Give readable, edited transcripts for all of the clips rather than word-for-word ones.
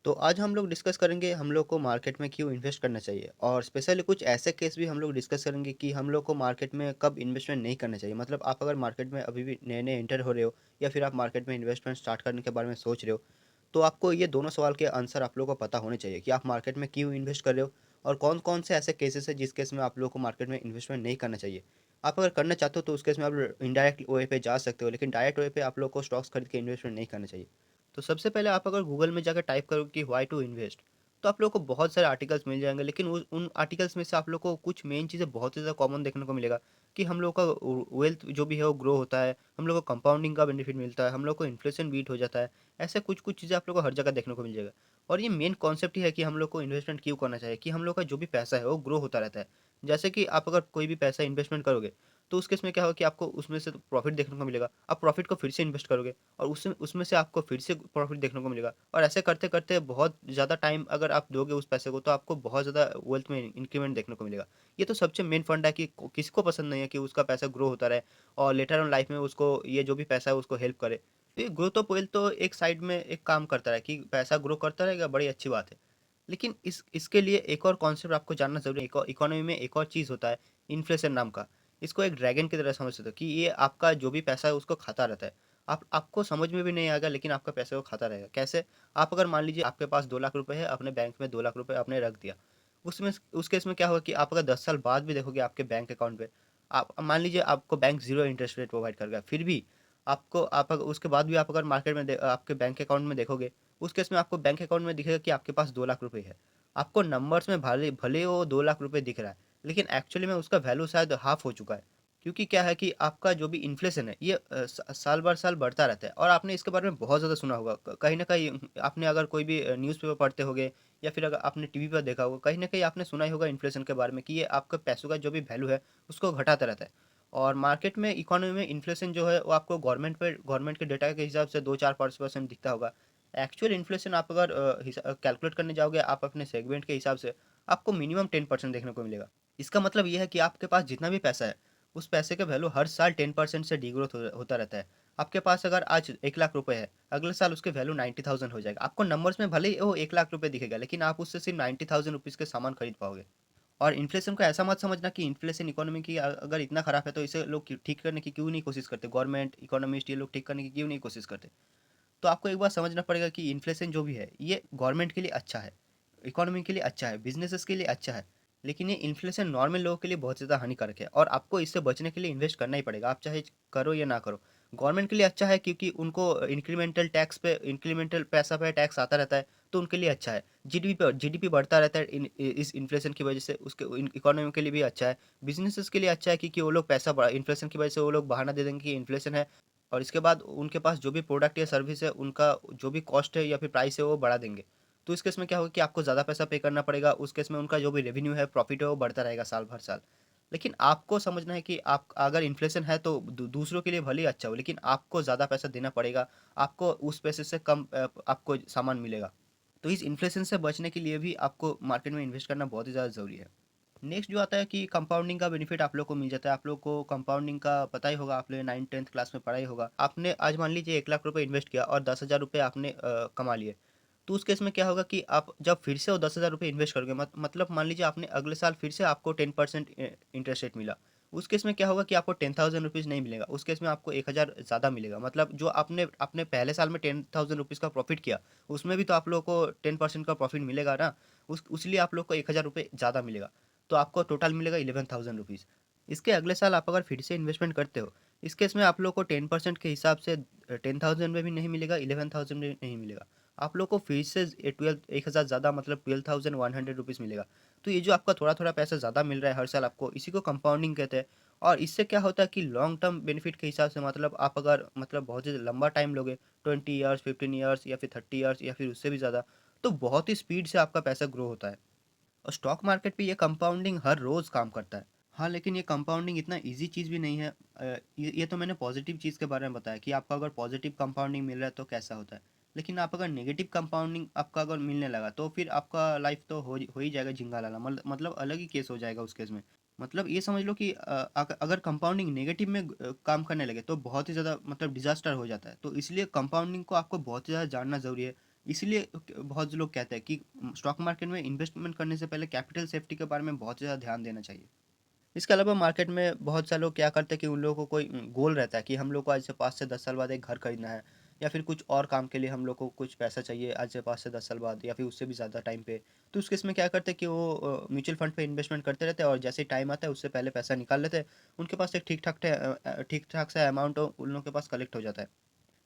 तो आज हम लोग डिस्कस करेंगे हम लोग को मार्केट में क्यों इन्वेस्ट करना चाहिए और स्पेशली कुछ ऐसे केस भी हम लोग डिस्कस करेंगे कि हम लोग को मार्केट में कब इन्वेस्टमेंट नहीं करना चाहिए। मतलब आप अगर मार्केट में अभी भी नए-नए एंटर हो रहे हो या फिर आप मार्केट में इन्वेस्टमेंट स्टार्ट करने के बारे में सोच रहे हो, तो आपको ये दोनों सवाल के आंसर आप लोगों को पता होने चाहिए कि आप मार्केट में क्यों इन्वेस्ट कर रहे हो और कौन-कौन से ऐसे केसेस हैं जिस केस में आप लोगों को मार्केट में इन्वेस्टमेंट नहीं करना चाहिए। आप अगर करना चाहते हो तो उस केस में आप इनडायरेक्ट वे पे जा सकते हो, लेकिन डायरेक्ट वे पे आप लोग को स्टॉक्स खरीद के इन्वेस्टमेंट नहीं करना चाहिए। तो सबसे पहले आप अगर गूगल में जाकर टाइप करोगे कि व्हाई टू इन्वेस्ट, तो आप लोग को बहुत सारे आर्टिकल्स मिल जाएँगे, लेकिन उन आर्टिकल्स में से आप लोग को कुछ मेन चीज़ें बहुत ही ज़्यादा कॉमन देखने को मिलेगा कि हम लोग का वेल्थ जो भी है वो ग्रो होता है, हम लोग को कंपाउंडिंग का बेनिफिट मिलता है, हम लोग को इन्फ्लेशन बीट हो जाता है। ऐसे कुछ-कुछ चीज़ें आप लोग को हर जगह देखने को मिल जाएगा। और ये मेन कॉन्सेप्ट ही है कि हम लोग को इन्वेस्टमेंट क्यों करना चाहिए कि हम लोग का जो भी पैसा है वो ग्रो होता रहता है। जैसे कि आप अगर कोई भी पैसा इन्वेस्टमेंट करोगे, तो उस केस में क्या होगा कि आपको उसमें से तो प्रॉफिट देखने को मिलेगा। आप प्रॉफिट को फिर से इन्वेस्ट करोगे और उसमें उसमें से आपको फिर से प्रॉफिट देखने को मिलेगा। और ऐसे करते-करते बहुत ज़्यादा टाइम अगर आप दोगे उस पैसे को, तो आपको बहुत ज़्यादा वेल्थ में इंक्रीमेंट देखने को मिलेगा। ये तो सबसे मेन फंडा है कि किसी को पसंद नहीं है कि उसका पैसा ग्रो होता रहे और लेटर ऑन लाइफ में उसको ये जो भी पैसा है उसको हेल्प करे। तो ये ग्रोथ ऑफ वेल्थ तो एक साइड में एक काम करता है कि पैसा ग्रो करता रहेगा, बड़ी अच्छी बात है। लेकिन इसके लिए एक और कॉन्सेप्ट आपको जानना ज़रूरी है। इकोनॉमी में एक और चीज़ होता है, इन्फ्लेशन नाम का। इसको एक ड्रैगन की तरह समझ सकते हो कि ये आपका जो भी पैसा है उसको खाता रहता है। आपको समझ में भी नहीं आएगा, लेकिन आपका पैसे को खाता रहेगा। कैसे? आप अगर मान लीजिए आपके पास 2 लाख रुपए है, अपने बैंक में 2 लाख रुपए आपने रख दिया। उसमें उस केस में क्या होगा कि आप अगर 10 साल बाद भी देखोगे आपके बैंक अकाउंट पे, आप मान लीजिए आपको बैंक 0 इंटरेस्ट रेट प्रोवाइड कर रहा है, फिर भी आप अगर उसके बाद भी आप अगर मार्केट में आपके बैंक अकाउंट में देखोगे, उस केस में आपको बैंक अकाउंट में दिखेगा कि आपके पास 2 लाख रुपए है। आपको नंबर्स में भले भले वो 2 लाख रुपए दिख रहा है, लेकिन एक्चुअली में उसका वैल्यू शायद हाफ़ हो चुका है। क्योंकि क्या है कि आपका जो भी इन्फ्लेशन है, ये साल भर साल बढ़ता रहता है और आपने इसके बारे में बहुत ज़्यादा सुना होगा। कहीं न कहीं आपने अगर कोई भी न्यूज़पेपर पढ़ते होंगे या फिर अगर आपने टीवी पर देखा होगा, कहीं न कहीं आपने सुना ही होगा इन्फ्लेशन के बारे में कि ये आपके पैसों का जो भी वैल्यू है, उसको घटाता रहता है। और मार्केट में इकोनॉमी में इन्फ्लेशन जो है, वो आपको गवर्नमेंट के डेटा के हिसाब से 2-4% दिखता होगा। एक्चुअल इन्फ्लेशन आप अगर कैलकुलेट करने जाओगे आप अपने सेगमेंट के हिसाब से, आपको मिनिमम 10% देखने को मिलेगा। इसका मतलब ये है कि आपके पास जितना भी पैसा है, उस पैसे का वैल्यू हर साल 10% से डिग्रोथ होता रहता है। आपके पास अगर आज 1 लाख रुपए है, अगले साल उसकी वैल्यू 90,000 हो जाएगा। आपको नंबर्स में भले ही वो 1 लाख रुपए दिखेगा, लेकिन आप उससे सिर्फ 90,000 रुपीज़ के सामान खरीद पाओगे। और इन्फ्लेशन को ऐसा मत समझना कि इन्फ्लेशन इकोनॉमी की अगर इतना खराब है तो इसे लोग ठीक करने की क्यों नहीं कोशिश करते? गवर्नमेंट, इकोनॉमिस्ट ये लोग ठीक करने की क्यों नहीं कोशिश करते? तो आपको एक बात समझना पड़ेगा कि इन्फ्लेशन जो भी है, ये गवर्नमेंट के लिए अच्छा है, इकोनॉमी के लिए अच्छा है, बिज़नेसेस के लिए अच्छा है। लेकिन ये इन्फ्लेशन नॉर्मल लोगों के लिए बहुत ज़्यादा हानिकारक है और आपको इससे बचने के लिए इन्वेस्ट करना ही पड़ेगा, आप चाहे करो या ना करो। गवर्नमेंट के लिए अच्छा है क्योंकि उनको इंक्रीमेंटल पैसा पे टैक्स आता रहता है, तो उनके लिए अच्छा है। जीडीपी बढ़ता रहता है इस इन्फ्लेशन की वजह से, उसके इकोनॉमी के लिए भी अच्छा है। बिज़नेसेस के लिए अच्छा है क्योंकि वो लोग पैसा बढ़ा इन्फ्लेशन की वजह से वो लोग बहाना दे देंगे कि इन्फ्लेशन है और इसके बाद उनके पास जो भी प्रोडक्ट या सर्विस है, उनका जो भी कॉस्ट है या फिर प्राइस है, वो बढ़ा देंगे। तो इस केस में क्या होगा कि आपको ज़्यादा पैसा पे करना पड़ेगा, उस केस में उनका जो भी रेवेन्यू है, प्रॉफ़िट है, वो बढ़ता रहेगा साल भर साल। लेकिन आपको समझना है कि आप अगर इन्फ्लेशन है तो दूसरों के लिए भले ही अच्छा हो, लेकिन आपको ज़्यादा पैसा देना पड़ेगा, आपको उस पैसे से कम आपको सामान मिलेगा। तो इस इन्फ्लेशन से बचने के लिए भी आपको मार्केट में इन्वेस्ट करना बहुत ही ज़्यादा ज़रूरी है। नेक्स्ट जो आता है कि कंपाउंडिंग का बेनिफिट आप लोग को मिल जाता है। आप लोग को कंपाउंडिंग का पता ही होगा, आपने 9th-10th क्लास में पढ़ा ही होगा। आपने आज मान लीजिए 1 लाख रुपए इन्वेस्ट किया और 10,000 रुपए आपने कमा लिए। तो उस केस में क्या होगा कि आप जब फिर से वो 10,000 रुपए इन्वेस्ट करोगे, मतलब मान लीजिए आपने अगले साल फिर से आपको 10% इंटरेस्ट रेट मिला। उस केस में क्या होगा कि आपको 10,000 रुपीज़ नहीं मिलेगा, उस केस में आपको 1,000 ज़्यादा मिलेगा। मतलब जो आपने अपने पहले साल में 10,000 रुपीज़ का प्रॉफ़िट किया, उसमें भी तो आप लोगों को 10% का प्रॉफ़िट मिलेगा ना। उस लिए आप लोग को 1,000 रुपए ज़्यादा मिलेगा। तो आपको टोटल मिलेगा 11,000 रुपीज़। इसके अगले साल आप अगर फिर से इन्वेस्टमेंट करते हो, इस केस में आप लोग को 10% के हिसाब से 10,000 में भी नहीं मिलेगा, 11,000 में नहीं मिलेगा। आप लोग को फिर से 1,000 ज़्यादा मतलब 12,100 रुपीज़ मिलेगा। तो ये जो आपका थोड़ा-थोड़ा पैसा ज़्यादा मिल रहा है हर साल आपको, इसी को कंपाउंडिंग कहते हैं। और इससे क्या होता है कि लॉन्ग टर्म बेनिफिट के हिसाब से, मतलब आप अगर मतलब बहुत ही लंबा टाइम लोगे, 20 इयर्स, 15 इयर्स या फिर 30 इयर्स या फिर उससे भी ज़्यादा, तो बहुत ही स्पीड से आपका पैसा ग्रो होता है। और स्टॉक मार्केट पे ये कंपाउंडिंग हर रोज़ काम करता है। हाँ, लेकिन ये कंपाउंडिंग इतना ईज़ी चीज़ भी नहीं है। ये तो मैंने पॉज़िटिव चीज़ के बारे में बताया कि आपको अगर पॉज़िटिव कंपाउंडिंग मिल रहा है तो कैसा होता है। लेकिन आप अगर नेगेटिव कंपाउंडिंग आपका अगर मिलने लगा तो फिर आपका लाइफ़ तो हो ही जाएगा झिंगा-लाला, मतलब अलग ही केस हो जाएगा उस केस में। मतलब ये समझ लो कि अगर कंपाउंडिंग नेगेटिव में काम करने लगे तो बहुत ही ज़्यादा मतलब डिज़ास्टर हो जाता है। तो इसलिए कंपाउंडिंग को आपको बहुत ही ज़्यादा जानना ज़रूरी है। इसीलिए बहुत लोग कहते हैं कि स्टॉक मार्केट में इन्वेस्टमेंट करने से पहले कैपिटल सेफ्टी के बारे में बहुत ज़्यादा ध्यान देना चाहिए। इसके अलावा मार्केट में बहुत सारे लोग क्या करते हैं कि उन लोगों को कोई गोल रहता है कि हम लोग को आज से 5 से 10 साल बाद एक घर खरीदना है, या फिर कुछ और काम के लिए हम लोग को कुछ पैसा चाहिए आज से 5 से 10 साल बाद, या फिर उससे भी ज़्यादा टाइम पे। तो उस केस में क्या करते हैं कि वो म्यूचुअल फंड पे इन्वेस्टमेंट करते रहते हैं, और जैसे ही टाइम आता है उससे पहले पैसा निकाल लेते हैं। उनके पास एक ठीक-ठाक सा अमाउंट उन लोगों के पास कलेक्ट हो जाता है।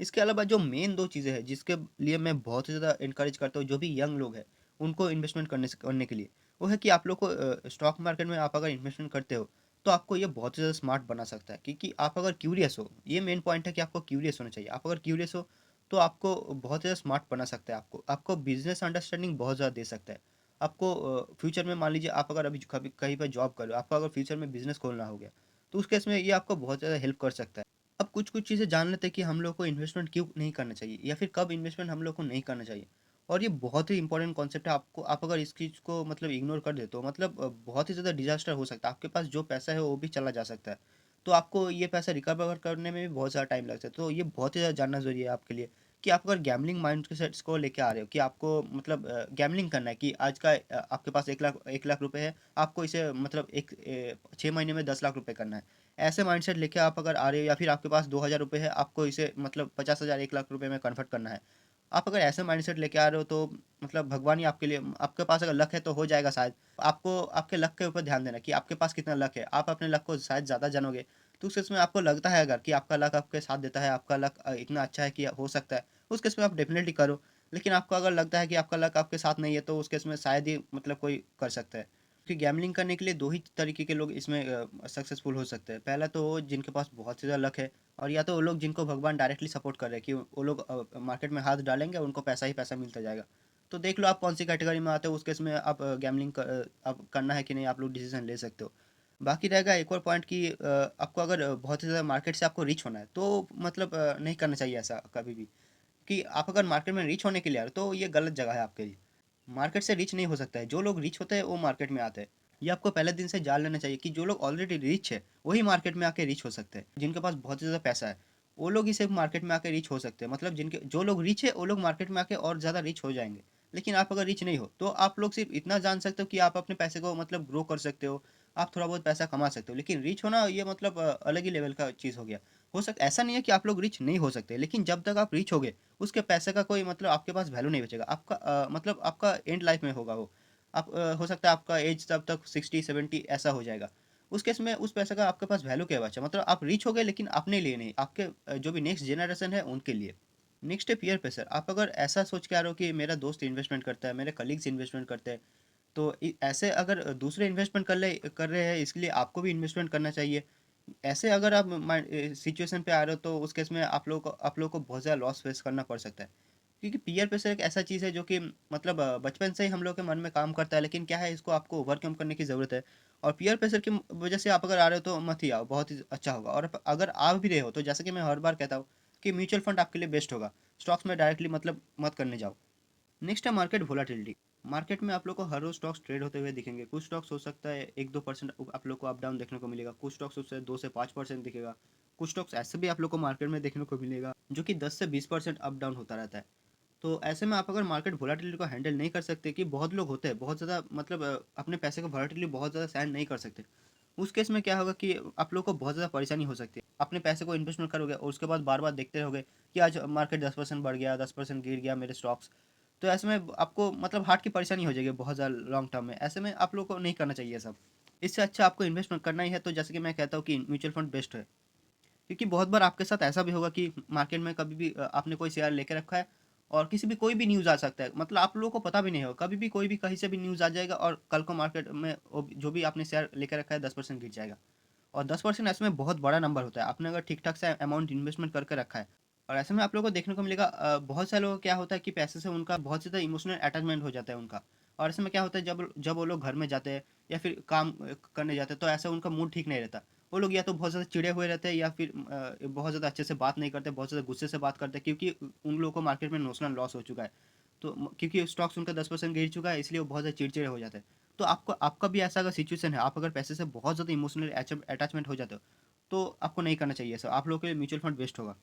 इसके अलावा जो मेन 2 चीज़ें हैं जिसके लिए मैं बहुत ही ज़्यादा एनकरेज करता हूँ जो भी यंग लोग हैं, उनको इन्वेस्टमेंट करने के लिए, वो है कि आप लोग को स्टॉक मार्केट में आप अगर इन्वेस्टमेंट करते हो, तो आपको ये बहुत ही ज़्यादा स्मार्ट बना सकता है, क्योंकि आप अगर क्यूरियस हो, ये मेन पॉइंट है कि आपको क्यूरियस होना चाहिए। आप अगर क्यूरियस हो, तो आपको बहुत ज़्यादा स्मार्ट बना सकता है आपको। आपको बिज़नेस अंडरस्टैंडिंग बहुत ज़्यादा दे सकता है। आपको फ्यूचर में मान लीजिए आप अगर अभी कभी कहीं पे जॉब कर रहे हो, आपको अगर फ्यूचर में बिज़नेस खोलना हो गया, तो उस केस में ये आपको बहुत ज़्यादा हेल्प कर सकता है। अब कुछ-कुछ चीज़ें जान लेते हैं कि हम लोग को इन्वेस्टमेंट क्यों नहीं करना चाहिए, या फिर कब इन्वेस्टमेंट हम लोग को नहीं करना चाहिए। और ये बहुत ही इंपॉर्टेंट कॉन्सेप्ट है। आपको आप अगर इस चीज़ को मतलब इग्नोर कर देते हो, मतलब बहुत ही ज़्यादा डिज़ास्टर हो सकता है। आपके पास जो पैसा है वो भी चला जा सकता है। तो आपको ये पैसा रिकवर करने में भी बहुत ज़्यादा टाइम लगता है। तो ये बहुत ही ज़्यादा जानना ज़रूरी है आपके लिए कि आप अगर गैम्बलिंग माइंडसेट्स को लेके आ रहे हो कि आपको मतलब गैम्बलिंग करना है कि आज का आपके पास 1 लाख रुपए है, आपको इसे मतलब 6 महीने में 10 लाख रुपए करना है। ऐसे माइंडसेट लेके आप अगर आ रहे हो, या फिर आपके पास 2,000 रुपए है, आपको इसे मतलब 50,000 1 लाख रुपए में कन्वर्ट करना है। आप अगर ऐसे माइंडसेट लेके आ रहे हो, तो मतलब भगवान ही आपके लिए, आपके पास अगर लक है तो हो जाएगा शायद। आपको आपके लक के ऊपर ध्यान देना है कि आपके पास कितना लक है। आप अपने लक को शायद ज़्यादा जानोगे, तो उस केस में आपको लगता है अगर कि आपका लक आपके साथ देता है, आपका लक इतना अच्छा है कि हो सकता है, उस केस में आप डेफ़िनिटली करो। लेकिन आपको अगर लगता है कि आपका लक आपके साथ नहीं है, तो उस केस में शायद ही मतलब कोई कर सकता है। कि गैम्बलिंग करने के लिए 2 ही तरीके के लोग इसमें सक्सेसफुल हो सकते हैं। पहला तो वो जिनके पास बहुत ही ज़्यादा लक है, और या तो वो लोग जिनको भगवान डायरेक्टली सपोर्ट कर रहे हैं कि वो लोग मार्केट में हाथ डालेंगे, उनको पैसा ही पैसा मिलता जाएगा। तो देख लो आप कौन-सी कैटेगरी में आते हो, उस केस में आप गैम्बलिंग अब करना है कि नहीं, आप लोग डिसीज़न ले सकते हो। बाकी रहेगा एक और पॉइंट कि आपको अगर बहुत ही ज़्यादा मार्केट से आपको रीच होना है, तो मतलब नहीं करना चाहिए ऐसा कभी भी। कि आप अगर मार्केट में रीच होने के लिए आ रहे हो, तो ये गलत जगह है आपके लिए। मार्केट से रीच नहीं हो सकता है, जो लोग रीच होते हैं वो मार्केट में आते हैं। ये आपको पहले दिन से जान लेना चाहिए कि जो लोग ऑलरेडी रिच है, वही मार्केट में आके रिच हो सकते हैं। जिनके पास बहुत ही ज़्यादा पैसा है, वो लोग ही सिर्फ मार्केट में आके रिच हो सकते हैं। मतलब जिनके जो लोग रिच है, वो लोग मार्केट में आके और ज़्यादा रिच हो जाएँगे। लेकिन आप अगर रिच नहीं हो, तो आप लोग सिर्फ इतना जान सकते हो कि आप अपने पैसे को मतलब ग्रो कर सकते हो, आप थोड़ा बहुत पैसा कमा सकते हो। लेकिन रिच होना ये मतलब अलग ही लेवल का चीज़ हो गया। हो सक ऐसा नहीं है कि आप लोग रिच नहीं हो सकते, लेकिन जब तक आप रिच होगे, उसके पैसे का कोई मतलब आपके पास वैल्यू नहीं बचेगा। आपका मतलब आपका एंड लाइफ में होगा वो। आप हो सकता है आपका एज तब तक 60-70 ऐसा हो जाएगा। उस केस में उस पैसे का आपके पास वैल्यू क्या बचा? मतलब आप रिच हो गए, लेकिन अपने लिए नहीं, आपके जो भी नेक्स्ट जनरेशन है उनके लिए। नेक्स्ट है पीयर प्रेशर। आप अगर ऐसा सोच के आ रहे हो कि मेरा दोस्त इन्वेस्टमेंट करता है, मेरे कलीग्स इन्वेस्टमेंट करते हैं, तो ऐसे अगर दूसरे इन्वेस्टमेंट कर रहे हैं, इसलिए आपको भी इन्वेस्टमेंट करना चाहिए। ऐसे अगर आप सिचुएशन पे आ रहे हो, तो उस केस में आप लोग को बहुत ज़्यादा लॉस फेस करना पड़ सकता है। क्योंकि पीयर प्रेशर एक ऐसा चीज़ है जो कि मतलब बचपन से ही हम लोग के मन में काम करता है, लेकिन क्या है, इसको आपको ओवरकम करने की ज़रूरत है। और पीयर प्रेशर की वजह से आप अगर आ रहे हो, तो मत ही आओ, बहुत ही अच्छा होगा। और अगर आ भी रहे हो, तो जैसे कि मैं हर बार कहता हूँ कि म्यूचुअल फंड आपके लिए बेस्ट होगा। स्टॉक्स में डायरेक्टली मतलब मत करने जाओ। नेक्स्ट है मार्केट वोलाटिलिटी। मार्केट में आप लोग को हर रोज स्टॉक्स ट्रेड होते हुए दिखेंगे। कुछ स्टॉक्स हो सकता है 1-2% आप लोग को अप डाउन देखने को मिलेगा। कुछ स्टॉक्स हो सकता है 2 से 5% दिखेगा। कुछ स्टॉक्स ऐसे भी आप लोग को मार्केट में देखने को मिलेगा जो कि 10 से 20% अप डाउन होता रहता है। तो ऐसे में आप अगर मार्केट वोलाटिलिटी को हैंडल नहीं कर सकते, कि बहुत लोग होते हैं बहुत ज़्यादा मतलब अपने पैसे को वोलाटिलिटी बहुत ज़्यादा सहन नहीं कर सकते। उस केस में क्या होगा कि आप लोग को बहुत ज़्यादा परेशानी हो सकती है। अपने पैसे को इन्वेस्टमेंट करोगे और उसके बाद बार-बार देखते रहोगे कि आज मार्केट 10% बढ़ गया, 10% गिर गया मेरे स्टॉक्स। तो ऐसे में आपको मतलब हार्ट की परेशानी हो जाएगी बहुत ज़्यादा लॉन्ग टर्म में। ऐसे में आप लोगों को नहीं करना चाहिए ये सब। इससे अच्छा आपको इन्वेस्टमेंट करना ही है, तो जैसे कि मैं कहता हूँ कि म्यूचुअल फंड बेस्ट है। क्योंकि बहुत बार आपके साथ ऐसा भी होगा कि मार्केट में कभी भी आपने कोई शेयर लेके रखा है, और किसी भी कोई भी न्यूज़ आ सकता है। मतलब आप लोगों को पता भी नहीं होगा, कभी भी कोई भी कहीं से भी न्यूज़ आ जाएगा, और कल को मार्केट में जो भी आपने शेयर लेके रखा है 10% गिर जाएगा। और 10% ऐसे में बहुत बड़ा नंबर होता है। आपने अगर ठीक-ठाक से अमाउंट इन्वेस्टमेंट करके रखा है, और ऐसे में आप लोगों को देखने को मिलेगा बहुत सारे लोगों को क्या होता है कि पैसे से उनका बहुत ज़्यादा इमोशनल अटैचमेंट हो जाता है उनका। और ऐसे में क्या होता है, जब जब वो लोग घर में जाते हैं, या फिर काम करने जाते हैं, तो ऐसा उनका मूड ठीक नहीं रहता। वो लोग या तो बहुत ज़्यादा चिढ़े हुए रहते हैं, या फिर बहुत ज़्यादा अच्छे से बात नहीं करते, बहुत ज़्यादा गुस्से से बात करते हैं, क्योंकि उन लोगों को मार्केट में इमोशनल लॉस हो चुका है। तो क्योंकि स्टॉक्स उनका 10% गिर चुका है, इसलिए वो बहुत ज़्यादा चिड़चिड़े हो जाते हैं। तो आपको आपका भी ऐसा अगर सिचुएशन है, आप अगर पैसे से बहुत ज़्यादा इमोशनली अटैचमेंट हो जाते हो, तो आपको नहीं करना चाहिए ऐसा। आप लोगों के लिए म्यूचुअल फंड बेस्ट होगा।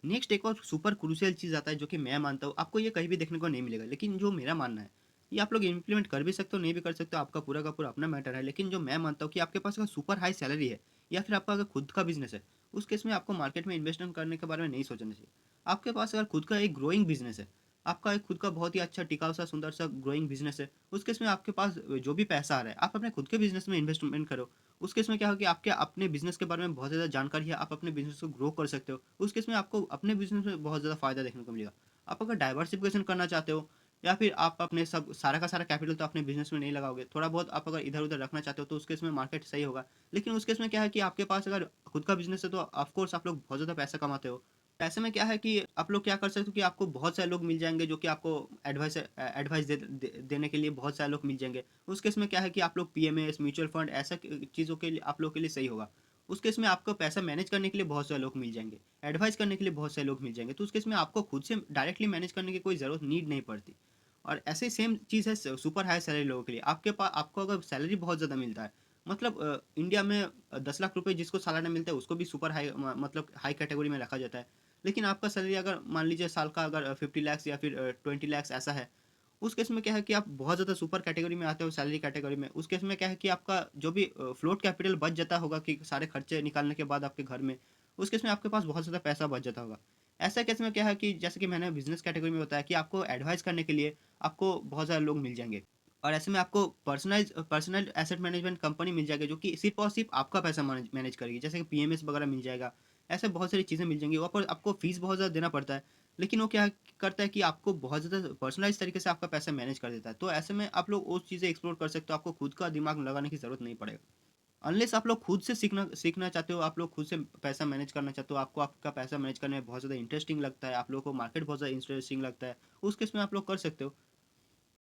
नेक्स्ट एक और सुपर क्रूशियल चीज़ आता है जो कि मैं मानता हूँ, आपको ये कहीं भी देखने को नहीं मिलेगा, लेकिन जो मेरा मानना है, ये आप लोग इम्प्लीमेंट कर भी सकते हो, नहीं भी कर सकते हो, आपका पूरा का पूरा अपना मैटर है। लेकिन जो मैं मानता हूँ कि आपके पास अगर सुपर हाई सैलरी है या फिर आपका अगर खुद का बिज़नेस है, उस केस में आपको मार्केट में इन्वेस्टमेंट करने के बारे में नहीं सोचना चाहिए। आपके पास अगर खुद का एक ग्रोइंग बिज़नेस है, आपका एक खुद का बहुत ही अच्छा टिकाऊ सा, सुंदर सा ग्रोइंग बिज़नेस है, उस केस में आपके पास जो भी पैसा आ रहा है, आप अपने खुद के बिज़नेस में इन्वेस्टमेंट करो। उस केस में क्या होगा कि आपके अपने बिज़नेस के बारे में बहुत ज़्यादा जानकारी है, आप अपने बिज़नेस को ग्रो कर सकते हो। उस केस में आपको अपने बिज़नेस में बहुत ज़्यादा फ़ायदा देखने को मिलेगा। आप अगर डाइवर्सिफ़िकेशन करना चाहते हो या फिर आप अपने सब सारा का सारा कैपिटल तो अपने बिज़नेस में नहीं लगाओगे, थोड़ा बहुत आप अगर इधर-उधर रखना चाहते हो तो उस केस में मार्केट सही होगा। लेकिन उस केस में क्या है कि आपके पास अगर खुद का बिज़नेस है तो ऑफ़ कोर्स आप लोग बहुत ज़्यादा पैसा कमाते हो। ऐसे में क्या है कि आप लोग क्या कर सकते हो कि आपको बहुत सारे लोग मिल जाएँगे जो कि आपको एडवाइस देने के लिए बहुत सारे लोग मिल जाएँगे। उस केस में क्या है कि आप लोग पीएमएस, म्यूचुअल फंड ऐसा चीज़ों के लिए आप लोग के लिए सही होगा। उस केस में आपको पैसा मैनेज करने के लिए बहुत सारे लोग मिल जाएँगे, एडवाइस करने के लिए बहुत सारे लोग मिल जाएँगे। तो उस केस में आपको खुद से डायरेक्टली मैनेज करने की कोई ज़रूरत नीड नहीं पड़ती। और ऐसे ही सेम चीज़ है सुपर हाई सैलरी लोगों के लिए। आपको अगर सैलरी बहुत ज़्यादा मिलता है, मतलब इंडिया में 10 लाख रुपए जिसको सालाना मिलता है उसको भी सुपर हाई मतलब हाई कैटेगरी में रखा जाता है। लेकिन आपका सैलरी अगर मान लीजिए साल का अगर 50 लैक्स या फिर 20 लैक्स ऐसा है, उस केस में क्या है कि आप बहुत ज़्यादा सुपर कैटेगरी में आते हो सैलरी कैटेगरी में। उस केस में क्या है कि आपका जो भी फ्लोट कैपिटल बच जाता होगा कि सारे खर्चे निकालने के बाद आपके घर में, उस केस में आपके पास बहुत ज़्यादा पैसा बच जाता होगा। ऐसा केस में क्या है कि जैसे कि मैंने बिज़नेस कैटेगरी में बताया कि आपको एडवाइस करने के लिए आपको बहुत सारे लोग मिल जाएँगे। और ऐसे में आपको पर्सनल एसेट मैनेजमेंट कंपनी मिल जाएगी जो कि सिर्फ़ और सिर्फ़ आपका पैसा मैनेज मैनेज करेगी। जैसे कि पीएमएस वगैरह मिल जाएगा। ऐसे बहुत सारी चीज़ें मिल जाएँगी। वहाँ पर आपको फ़ीस बहुत ज़्यादा देना पड़ता है। लेकिन वो क्या करता है कि आपको बहुत ज़्यादा पर्सनलाइज़ तरीके से आपका पैसा मैनेज कर देता है। तो ऐसे में आप लोग वो चीज़ें एक्सप्लोर कर सकते हो। आपको खुद का दिमाग लगाने की ज़रूरत नहीं पड़ेगा। अनलेस आप लोग खुद से सीखना सीखना चाहते हो, आप लोग खुद से पैसा मैनेज करना चाहते हो, आपको आपका पैसा मैनेज करने में बहुत ज़्यादा इंटरेस्टिंग लगता है, आप लोगों को मार्केट बहुत ज़्यादा इंटरेस्टिंग लगता है, उस केस में आप लोग कर सकते हो।